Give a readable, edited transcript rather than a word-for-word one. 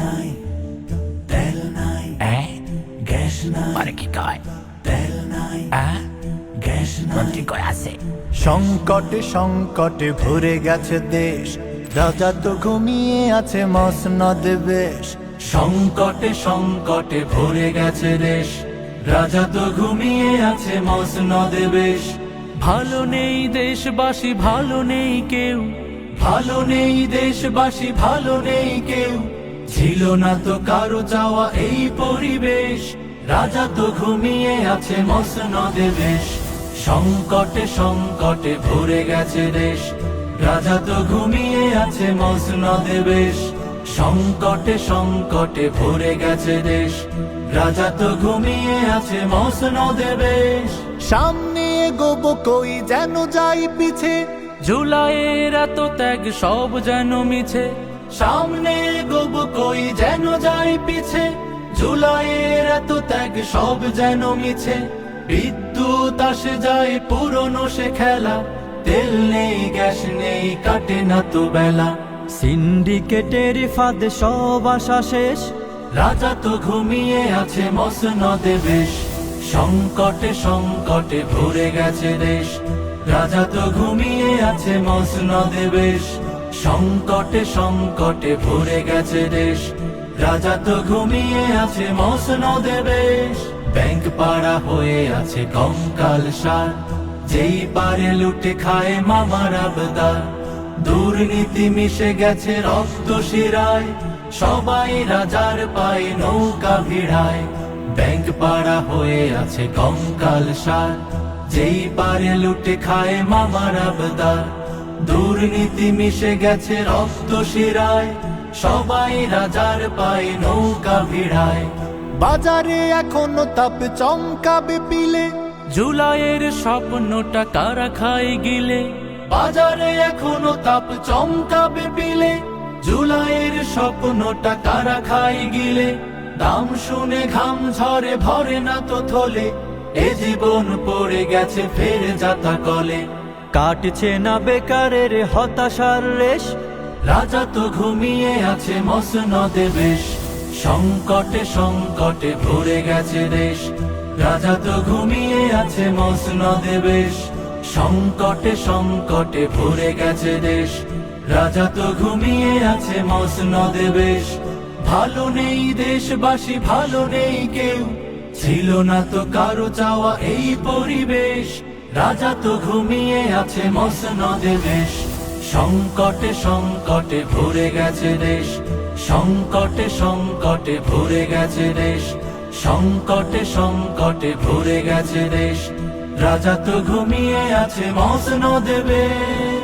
নাই, তেল নাই, গ্যাস নাই, মানে কি কয় তেল নাই, গ্যাস নাই। মন্ত্রী কয় আছে সংকটে সংকটে ভরে গেছে দেশ, রাজা তো ঘুমিয়ে আছে মসনদে বেশ। সংকটে সংকটে ভরে গেছে দেশ, রাজা তো ঘুমিয়ে আছে মসনদে বেশ। ভালো নেই দেশবাসী, ভালো নেই কেউ, ভালো নেই দেশবাসী, ভালো নেই কেউ, ছিল না তো কারো চাওয়া এই পরিবেশ, রাজা তো ঘুমিয়ে আছে মসনদে বেশ। সংকটে সংকটে ভরে গেছে দেশ, রাজা তো ঘুমিয়ে আছে মসনদে বেশ। সংকটে সংকটে ভরে গেছে দেশ, রাজা তো ঘুমিয়ে আছে মসনদে বেশ। সামনে এগোবো কই যেন যাই পিছে, জুলাইয়ের এত ত্যাগ সব যেন মিছে। সামনে গোব কই যেন যাই পিছে, জুলাইয়ের এত ত্যাগ সব যেন মিছে। বিদ্যুৎ আসে যায় পুরনো সে খেলা, তেল নেই গ্যাস নেই কাটে না তো বেলা। সিন্ডিকেটের ফাঁদে সব আশা শেষ, রাজা তো ঘুমিয়ে আছে মসনদে বেশ। সংকটে সংকটে ভরে গেছে দেশ, রাজা তো ঘুমিয়ে আছে মসনদে বেশ। সংকটে সংকটে ভরে গেছে দেশ, রাজা তো ঘুমিয়ে আছে মসনদে বেশ। ব্যাংক পাড়া হয়ে আছে কঙ্কাল সার, যেই পারে লুটে খায় মামার আবদার। দুর্নীতি মিশে গেছে রক্ত শিরায়, সবাই রাজার পায়ে নৌকা ভিড়ায়। ব্যাংক পাড়া হয়ে আছে কঙ্কাল সার, যেই পারে লুটে খায় মামার আবদার। দুর্নীতি মিশে গেছে রক্ত শিরায়, সবাই রাজার পায়ে নৌকা ভিড়ায়। বাজারে এখনো তাপ চমকাবে পিলে, জুলাইয়ের স্বপ্নটা কারা খায় গিলে। বাজারে এখনো তাপ চমকাবে পিলে, জুলাইয়ের স্বপ্নটা কারা খাই গিলে। দাম শুনে ঘাম ঝরে ভরে না তো থলে, এ জীবন পড়ে গেছে ফের যাতা কলে। কাটছে না বেকারের হতাশার রেশ, রাজা তো ঘুমিয়ে আছে মসনদে বেশ। সংকটে সংকটে ভরে গেছে দেশ, রাজা তো ঘুমিয়ে আছে মসনদে বেশ। সংকটে সংকটে ভরে গেছে দেশ, রাজা তো ঘুমিয়ে আছে মসনদে বেশ। ভালো নেই দেশবাসী, ভালো নেই কেউ, ছিল না তো কারো চাওয়া এই পরিবেশ, রাজা তো ঘুমিয়ে আছে মসনদে বেশ। সংকটে সংকটে ভরে গেছে দেশ, সংকটে সংকটে ভরে গেছে দেশ। সংকটে সংকটে ভরে গেছে দেশ, রাজা তো ঘুমিয়ে আছে মসনদে বেশ।